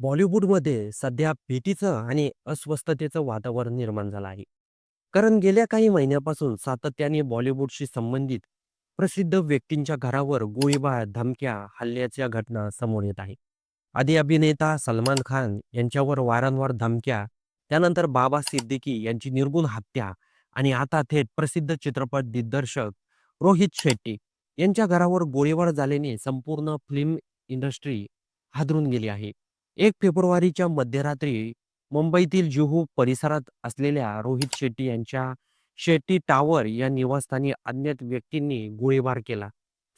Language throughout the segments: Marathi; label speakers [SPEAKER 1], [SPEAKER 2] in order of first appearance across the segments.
[SPEAKER 1] बॉलिवूडमध्ये सध्या भीतीचं आणि अस्वस्थतेचं वातावरण निर्माण झालं आहे. कारण गेल्या काही महिन्यापासून सातत्याने बॉलिवूडशी संबंधित प्रसिद्ध व्यक्तींच्या घरावर गोळीबार, धमक्या, हल्ल्याच्या घटना समोर येत आहे. आधी अभिनेता सलमान खान यांच्यावर वारंवार धमक्या, त्यानंतर बाबा सिद्दीकी यांची निर्घृण हत्या आणि आता थेट प्रसिद्ध चित्रपट दिग्दर्शक रोहित शेट्टी यांच्या घरावर गोळीबार झाल्याने संपूर्ण फिल्म इंडस्ट्री हादरून गेली आहे. 1 फेब्रुवारीच्या मध्यरात्री मुंबईतील जुहू परिसरात असलेल्या रोहित शेट्टी यांच्या शेट्टी टॉवर या निवासस्थानी अज्ञात व्यक्तींनी गोळीबार केला.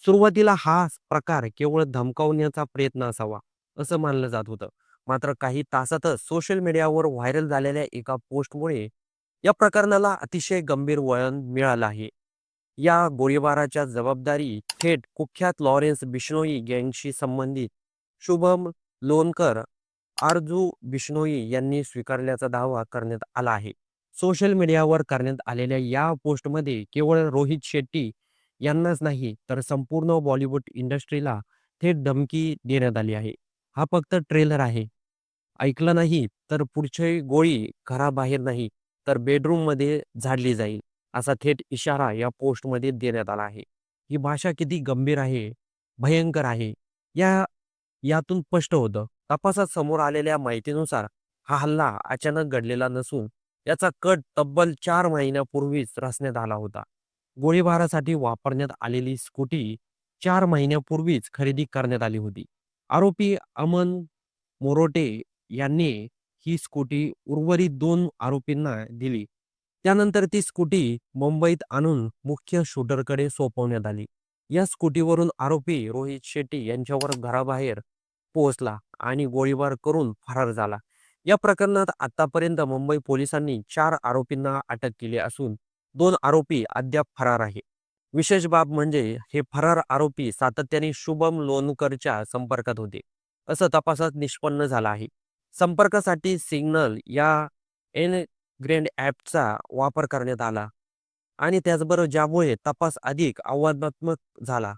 [SPEAKER 1] सुरुवातीला हा प्रकार केवळ धमकावण्याचा प्रयत्न असावा, असं मानलं जात होतं. मात्र काही तासातच सोशल मीडियावर व्हायरल झालेल्या एका पोस्टमुळे या प्रकरणाला अतिशय गंभीर वळण मिळालं आहे. या गोळीबाराच्या जबाबदारी थेट कुख्यात लॉरेन्स बिश्नोई गँगशी संबंधित शुभम लोणकर, आरजू बिश्नोई यांनी स्वीकारल्याचा दावा करण्यात आला आहे. सोशल मीडियावर करण्यात आलेल्या या पोस्टमध्ये केवळ रोहित शेट्टी यांनाच नाही, तर संपूर्ण बॉलिवूड इंडस्ट्रीला थेट धमकी देण्यात आली आहे. हा फक्त ट्रेलर आहे. ऐकलं नाही तर पुढची गोळी घराबाहेर नाही, तर बेडरूममध्ये झाडली जाईल, असा थेट इशारा या पोस्टमध्ये देण्यात आला आहे. ही भाषा किती गंभीर आहे, भयंकर आहे, यातून स्पष्ट होतं. तपासात समोर आलेल्या माहितीनुसार हा हल्ला अचानक घडलेला नसून याचा कट तब्बल 4 महिन्यापूर्वीच रचण्यात आला होता. गोळीबारासाठी वापरण्यात आलेली स्कूटी 4 महिन्यापूर्वीच खरेदी करण्यात आली होती. आरोपी अमन मोरोटे यांनी ही स्कूटी उर्वरित 2 आरोपींना दिली. त्यानंतर ती स्कूटी मुंबईत आणून मुख्य शूटरकडे सोपवण्यात आली. या स्कूटीवरून आरोपी रोहित शेट्टी यांच्यावर घराबाहेर पोहोचला आणि गोळीबार करून फरार झाला. या प्रकरणात आतापर्यंत मुंबई पोलिसांनी 4 आरोपींना अटक केली असून 2 आरोपी अद्याप फरार आहे. विशेष बाब म्हणजे हे फरार आरोपी सातत्याने शुभम लोणकरच्या संपर्कात होते, असं तपासात निष्पन्न झालं आहे. संपर्कासाठी सिग्नल या ग्रँड ॲपचा वापर करण्यात आला आणि त्याचबरोबर ज्यामुळे तपास अधिक आव्हानात्मक झाला.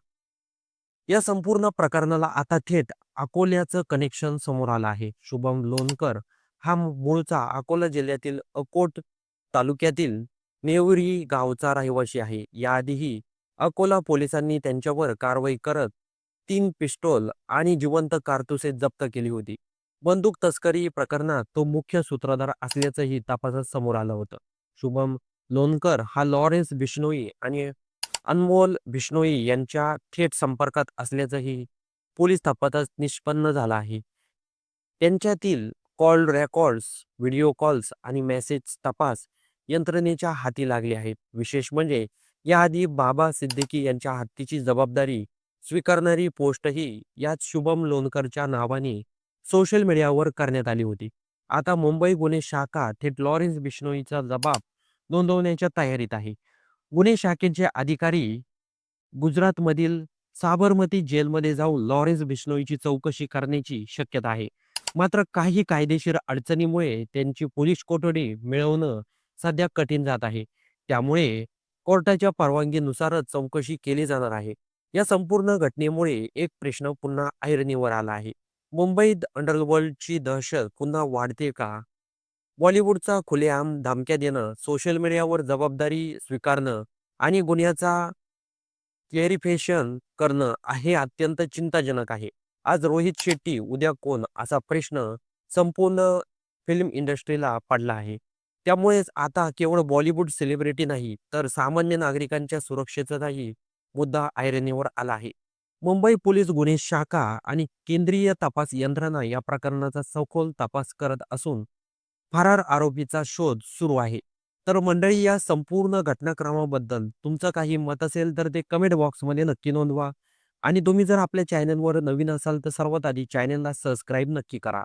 [SPEAKER 1] या संपूर्ण प्रकरणाला आता थेट अकोल्याचं कनेक्शन समोर आलं आहे. शुभम लोणकर हा मूळचा अकोला जिल्ह्यातील अकोट तालुक्यातील नेवरी गावचा रहिवासी आहे. याआधीही अकोला पोलिसांनी त्यांच्यावर कारवाई करत 3 पिस्तूल आणि जिवंत कारतुसे जप्त केली होती. बंदूक तस्करी प्रकरणात तो मुख्य सूत्रधार असल्याचंही तपासात समोर आलं होतं. शुभम लोणकर हा लॉरेन्स बिश्नोई आणि अनमोल बिश्नोई यांच्या थेट संपर्कात असल्याचंही पोलीस तपासात निष्पन्न झालं आहे. त्यांच्यातील कॉल रेकॉर्ड्स, व्हिडिओ कॉल्स आणि मेसेज तपास यंत्रणेच्या हाती लागले आहेत. विशेष म्हणजे याआधी बाबा सिद्दीकी यांच्या हत्येची जबाबदारी स्वीकारणारी पोस्टही याच शुभम लोणकरच्या नावाने सोशल मीडियावर करण्यात आली होती. आता मुंबई गुन्हे शाखा थेट लॉरेन्स बिश्नोईचा जबाब नोंदवण्याच्या तयारीत आहे. गुन्हे शाखेचे अधिकारी गुजरातमधील साबरमती जेलमध्ये जाऊन लॉरेन्स बिश्नोईची चौकशी करण्याची शक्यता आहे. मात्र काही कायदेशीर अडचणीमुळे त्यांची पोलीस कोठडी मिळवणं सध्या कठीण जात आहे. त्यामुळे कोर्टाच्या परवानगीनुसारच चौकशी केली जाणार आहे. या संपूर्ण घटनेमुळे एक प्रश्न पुन्हा ऐरणीवर आला आहे. मुंबईत अंडरवर्ल्डची दहशत पुन्हा वाढते का? बॉलिवूडचा खुलेआम धमक्या देणं, सोशल मीडियावर जबाबदारी स्वीकारणं आणि गुन्ह्याचा क्लेरिफिकेशन करणं हे अत्यंत चिंताजनक आहे. आज रोहित शेट्टी, उद्या कोण? असा प्रश्न संपूर्ण फिल्म इंडस्ट्रीला पडला आहे. त्यामुळेच आता केवळ बॉलिवूड सेलिब्रिटी नाही, तर सामान्य नागरिकांच्या सुरक्षेचाही मुद्दा ऐरणीवर आला आहे. मुंबई पोलीस गुन्हे शाखा आणि केंद्रीय तपास यंत्रणा या प्रकरणाचा सखोल तपास करत असून फरार आरोपीचा शोध सुरू आहे. तर मंडळी, या संपूर्ण घटनाक्रमाबद्दल तुमचं काही मत असेल तर ते कमेंट बॉक्समध्ये नक्की नोंदवा आणि तुम्ही जर आपल्या चॅनलवर नवीन असाल तर सर्वात आधी चॅनलला सबस्क्राईब नक्की करा.